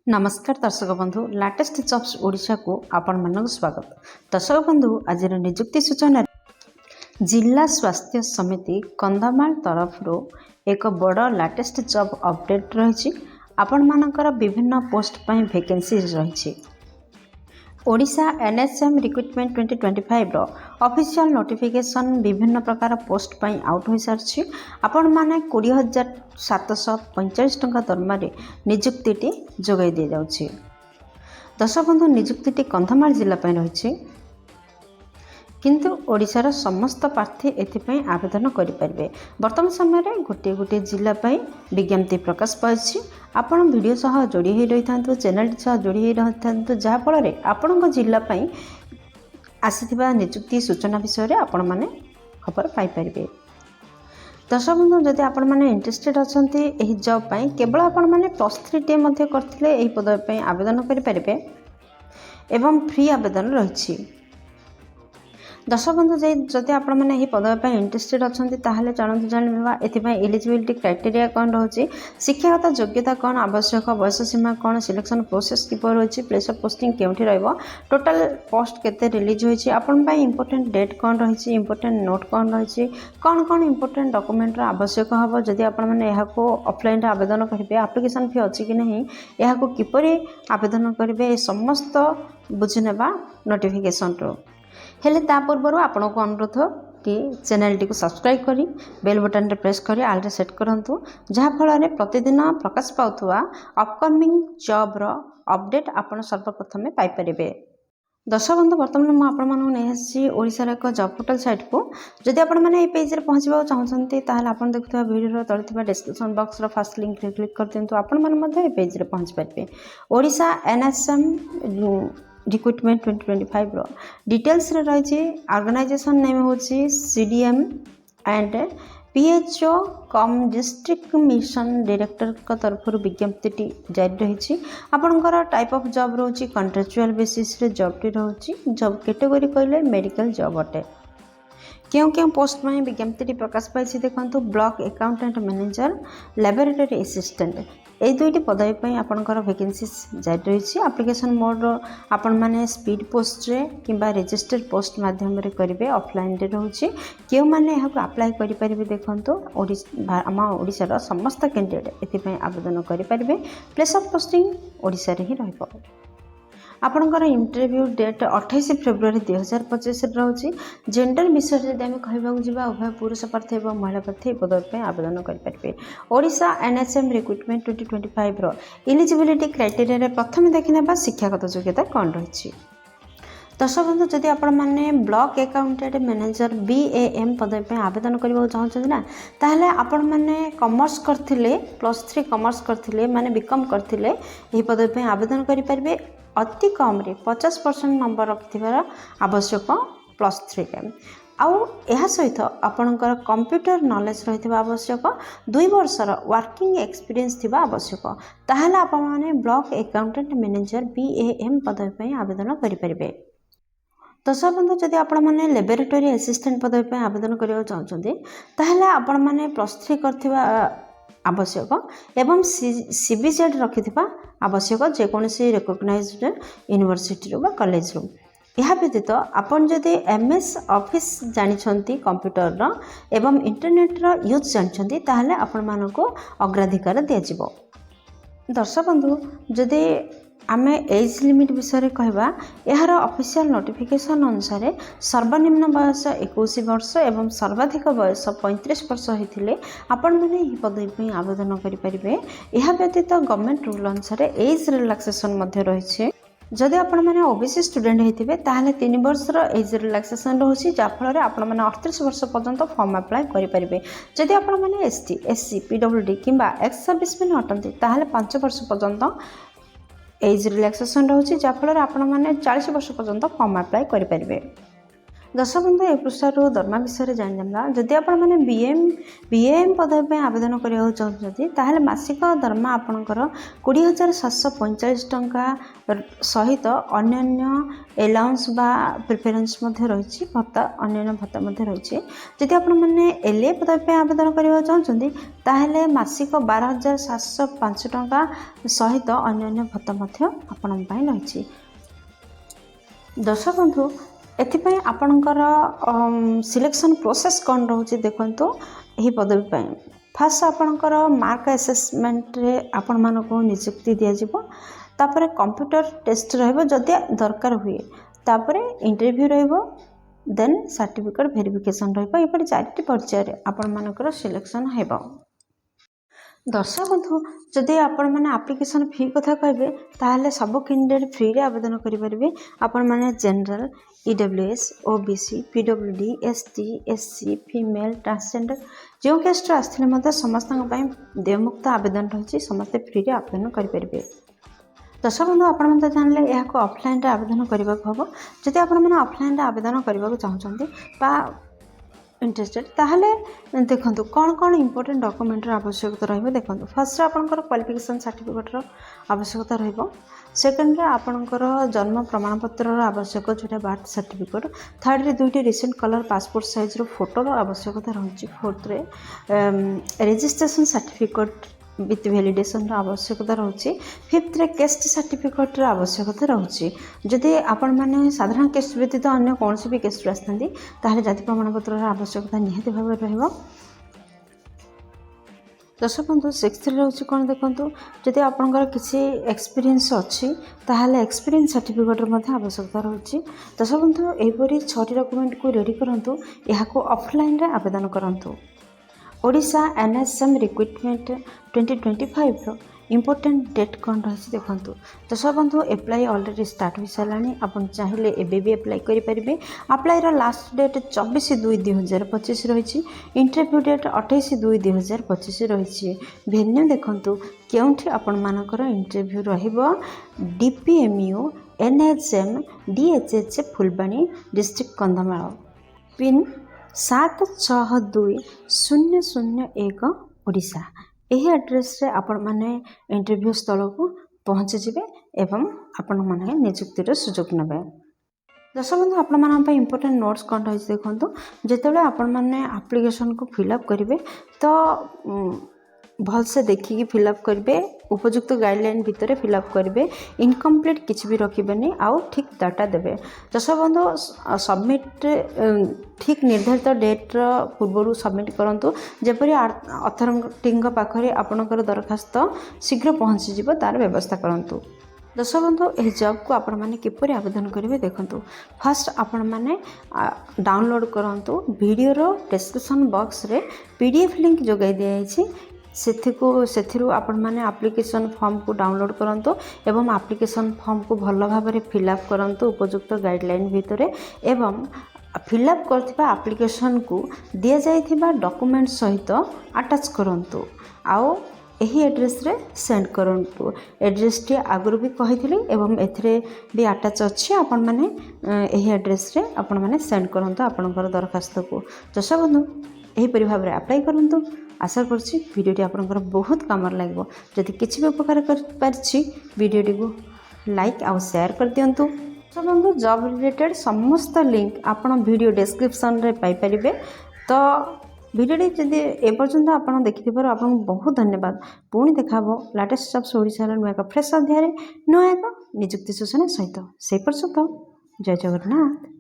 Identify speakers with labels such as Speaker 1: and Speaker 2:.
Speaker 1: नमस्कार दर्शक बंधु लाटेस्ट जॉब्स ओडिशा को आपण मानक स्वागत। दर्शक बंधु आज निजुक्ति सूचना जिला स्वास्थ्य समिति कंधमाल तरफ एक बड़ लाटेस्ट जॉब अपडेट रही आपण मानकर विभिन्न पोस्ट पर वैकेंसी रही। ओडिशा एनएचएम रिक्रुटमेंट 2025 रो ऑफिशियल नोटिफिकेशन विभिन्न प्रकार पोस्ट पर आउट हो सारी। आपण माने 20,745 टंका दरमा निजुक्ति जोगाई दी जाउछि। दर्शक बंधु निजुक्ति कंधमाल जिला रही किंतु ओडिशार समस्त प्रार्थी एथिपाई आवेदन करें। वर्तमान समय गोटे गोटे जिला विज्ञप्ति प्रकाश पाई। आपण वीडियो सह जोड़ी हो रही था, चैनल सह जोड़ी हो रही था, जहाँफल आपण जिला आसीथिबा निजुक्ति सूचना विषय में आपण मैंने खबर पाइपर। दर्शक बंधु जदि आपण मैंने इंटरेस्टेड अच्छा जॉब केवल आपण मैंने +3 करते पद आवेदन करें एवं फ्री आवेदन रही। दर्शक बंधु जदि आपण मैंने पदवी इंटरेस्टेड अच्छा चलते जाना एथिपाई एलिजिबिलिटी क्राइटेरिया कौन रही, शिक्षागत योग्यता कौन आवश्यक, बयस सीमा कौन, सिलेक्शन प्रोसेस किपर रही, प्लेस ऑफ पोस्टिंग केउठी रहइबो, टोटल पोस्ट केते रिलीज होईछि, आपण पई इंपोर्टेंट डेट कौन रही, इंपोर्टेंट नोट कौन रही, कौन कौन इंपोर्टेंट डॉक्यूमेंट आवश्यक हम, जदि आपण मैंने यहाको ऑफलाइन आवेदन करेंगे एप्लिकेशन फी अच्छी कि नहीं, यहाको किपरि आवेदन करेंगे समस्त बुझीनेबा नोटिफिकेशन रो। हेले ता पूर्व आपण को अनुरोध कि चैनल टी को सब्सक्राइब करी बेल बटन रे प्रेस करी आल रे सेट करंतु, जहाँ फल प्रतिदिन प्रकाश पाउथुवा अपकमिंग जॉब रो अपडेट आपण सर्वप्रथम पाई परिबे। दर्शक बंधु वर्तमान मुझे आपण नहीं ओडिशार एक जॉब पोर्टल साइट को जदि आपण मैंने पेज रे पहुँचा चाहते ताल आप देखुवा वीडियो तले डिस्क्रिप्शन बॉक्स रो फर्स्ट लिंक रे क्लिक कर दिंतु, आपण मैंने पेज रे पहुँच पारे। ओडिशा एनएचएम रिक्रुटमेंट 2025 रो डिटेल्स रे रही। ऑर्गेनाइजेशन नेम होची CDM and PHO cum district mission director का तरफ विज्ञप्ति जारी रही। आपणकर टाइप ऑफ जॉब रोची कॉन्ट्रेक्चुअल बेसिस रे जॉब टी रोची। जॉब कैटेगरी कहले मेडिकल जॉब अटे। क्यों क्यों पोस्ट में विज्ञप्ति प्रकाश पाई देखो, block accountant manager, laboratory assistant ये दुईटी पदवी आपणकर वैकेंसी जारी रही। एप्लिकेशन मोड आपण मैंने स्पीड पोस्ट रे किंबा रजिस्टर्ड पोस्ट माध्यम करेंगे ऑफलाइन रे रोचे। क्यों मैंने यहाँ अप्लाई करेंगे देखो, आम ओडिशार समस्त कैंडिडेट एथि आवेदन करेंगे। प्लेस ऑफ पोस्टिंग ओडिशा रे ही रहिबो। आपणकर इंटरव्यू डेट 28 फेब्रुआरी 2025 रही। जेंडर विषय में जब कहवाक जावा उभय पुरुष प्रार्थी और महिला प्रार्थी पदवी आवेदन करेंगे। ओडिशा एनएचएम रिक्रुटमेंट 2025 रो एलिजिबिलिटी क्राइटेरिया प्रथम देखने शिक्षागत योग्यता कौन रही। दर्शक बंधु जदि आपण मैंने ब्लॉक अकाउंटेंट मैनेजर BAM पदवी आवेदन करने चाहते ना ताहले आपण मैंने कॉमर्स करथिले +3 कॉमर्स करथिले माने बीकॉम करथिले यही पदवी आवेदन करेंगे। अति कम रे 50% नंबर रखिथिबार आवश्यक +3 के आउ यह सहित आपणकर कंप्यूटर नॉलेज रही आवश्यक, 2 वर्षर वर्किंग एक्सपीरियंस थिबा आवश्यक। ताहले आपण माने ब्लॉक अकाउंटेंट मैनेजर BAM पदवी आवेदन करेंगे। दर्शक बंधु जदि आपण मैंने लैबोरेटरी असिस्टेंट पदवी आवेदन करने चाहते ताहले आपण मैंने +3 करथिबा आवश्यक एवं CBZ रखिथिबा आवश्यक जेकोसी रिकॉग्नाइज्ड यूनिवर्सिटी रो कॉलेज रो। यह व्यतीत आपण जदि MS ऑफिस जानिछंती कंप्यूटर रो एवं इंटरनेट रो यूज जानिछंती ताहले आपण मानको अग्राधिकार दिया जिवो। दर्शक बंधु जदि आमे एज लिमिट विषय कहवा यार ऑफिशियल नोटिफिकेशन अनुसार सर्वनिम्न बयस 21 वर्ष एवं सर्वाधिक बयस 35 वर्ष होते आपण मैंने यह पदवी आवेदन करेंगे। यह व्यतीत गवर्नमेंट रूल अनुसार एज रिलैक्सेशन रही। जदि आपण मैंने OBC स्टूडेंट होते ताहले 3 वर्षर एज रिलैक्सेशन रोचे, जहाँफल आपण मैंने 38 वर्ष पर्यंत फॉर्म अप्लाई करेंगे। जदि आपण मैंने ST SC PWD किंबा एक्स सर्विसमैन अटंती ताहले 5 वर्ष पर्यंत एज रिलैक्सेशन रोचे, जहाँफल आपण मैंने 40 वर्ष पर्यंत फॉर्म अप्लाई करेंगे। दर्शक बंधु ए पृष्ठार दरमा विषय जाना जदि आप बीएम पदवी में आवेदन करने चाहते ताहले मासिक दरमा आपणकर 20,745 टंका सहित अन्य एलाउंस बा प्रिफरेन्स रही भत्ता अन्य भत्ता रही जदि आप एलए पदवी में आवेदन करने चाहते ताहले मासिक 12,705 टंका सहित अन्य भत्ता आपण रही। दर्शक बंधु एथिपाई आपणकर सिलेक्शन प्रोसेस कौन रोचे देखो यही पदवी पाई फास्ट आपणकर मार्क असेसमेंट रे आपण मानको नियुक्ति दिया जिवो तापर कंप्यूटर टेस्ट रहबो जदि दरकार हुए तापर इंटरव्यू रहबो देन सर्टिफिकेट वेरिफिकेशन रहबो एपरि चारिटी पर्याय आपण मानकर सिलेक्शन हेबो। दर्शक बंधु जदि आपण मैंने आप्लिकेसन फी कथा कहे ताहले सब कैंडिडेट फ्री रे आवेदन करेंगे। आपण मैंने general EWS OBC PWD ST SC female transgender जो कैस्ट आसते समस्त देयमुक्त आवेदन रही समस्ते फ्री रे आवेदन करेंगे। दर्शक बंधु आपण जानले यह ऑफलाइन रे आवेदन करने को हम जदि आपण ऑफलाइन रे आवेदन करने चाहते इंटरेस्टेड ताहले देखंतु कौन कौन इंपोर्टेंट डॉक्यूमेंट आवश्यकता रहिबो देखंतु फर्स्ट आपनकर क्वालिफिकेशन सर्टिफिकेट आवश्यकता रहिबो सेकंड रे आपनकर जन्म प्रमाण पत्र आवश्यक जोटा बर्थ सर्टिफिकेट थर्ड रे दुईटी रिसेंट कलर पासपोर्ट साइज रो फोटो आवश्यकता रही फोर्थ रे रजिस्ट्रेशन सर्टिफिकेट विथ वैलिडेशन आवश्यकता रही फिफ्थ रे केस्ट सर्टिफिकेट आवश्यकता रही जदि आपण मैंने साधारण केस्ट व्यतीत अन्य कौन भी केस्ट आसती ताहले जाति प्रमाण पत्र आवश्यकता निहाती भाव रहिबो। दर्शक बंधु सिक्स्थ रोचे कौन देखूँ जदि आपंकर किसी एक्सपीरियंस अच्छी ताहले एक्सपीरियंस सर्टिफिकेट आवश्यकता रही। दर्शक बंधु यहपरी 6टी डॉक्यूमेंट को रेडी करूँ यहाँ ऑफलाइन रे आवेदन करूँ। Odisha NSM recruitment 2025 important date कौन रही देखूँ। दर्शक बंधु एप्लाई ऑलरेडी स्टार्ट हो सारे आपन चाहिए एबे भी एप्लाई करेंगे। अप्लाई लास्ट डेट 24/2/2025 रही इंटरव्यू डेट 28/2/2025 रही वेन्यू देखूँ केउठी आपण मानकर इंटरव्यू रहिबो DPMU NHM DHH Phulbani district Kandhamal pin 762001 Odisha यही एड्रेस रे आपण माने इंटरव्यू स्थल को पहुँची जिवे एवं आपण माने नियुक्तिर सुजोग नेबे। दर्शक बंधु आपण मान इंपोर्टेंट नोट्स कौन रही देखो जिते आपण मैंने आप्लिकेसन को फिलअप करेंगे तो भल से देखिकी फिलअप करेंगे उपयुक्त गाइडलाइन भितर फिलअप करेंगे इनकम्प्लीट किसी भी रखिबेनी आउ ठीक डाटा देवे। दर्शक बंधु सबमिट ठीक निर्धारित डेट पूर्व सबमिट करूँ जपरी अथॉरिटी पाखे आपणकर दरखास्त शीघ्र पहुँची जीव तार व्यवस्था करूँ। दर्शक बंधु यह जॉब को आपण मैंने किपर आवेदन करेंगे देखूँ फास्ट आपण मैंने डाउनलोड करूँ वीडियो डिस्क्रिप्शन बॉक्स रे PDF लिंक जोगाई दिखाई से आपण मैंने एप्लिकेशन फॉर्म को डाउनलोड करूँ एवं एप्लिकेशन फॉर्म को भल भाव फिलअप करूँ उपयुक्त गाइडलाइन भितर एवं फिलअप करथिबा एप्लिकेशन को दि जाइथिबा डॉक्यूमेंट सहित अटैच करूँ आउ यही एड्रेस रे सेंड करूँ। एड्रेस टी आगुरी भी कही एवं एथिरे भी अटैच अच्छी आपण माने यही एड्रेस रे आपण माने सेंड करूँ आपणकर दरखास्त को। दर्शक बंधु यहीपरि भाव में अप्लाई करूँ। आशा करछि वीडियोटी आपणकर बहुत काम लगे जदि किसी भी उपकार कर वीडियोटी को लाइक आउ शेयर कर दिंतु। तो बंधु जॉब रिलेटेड समस्त लिंक आपण वीडियो डिस्क्रिप्शन रे पाई परिबे। तो वीडियोटी जदि एपर्यंत आपण देखिथिबार आपन बहुत धन्यवाद। पुणी देखाबो लेटेस्ट जॉब्स ओडिशा नुआ एक फ्रेश अध्याय नुआ एक नियुक्ति सूचना सहित से पर्यंत जय जगन्नाथ।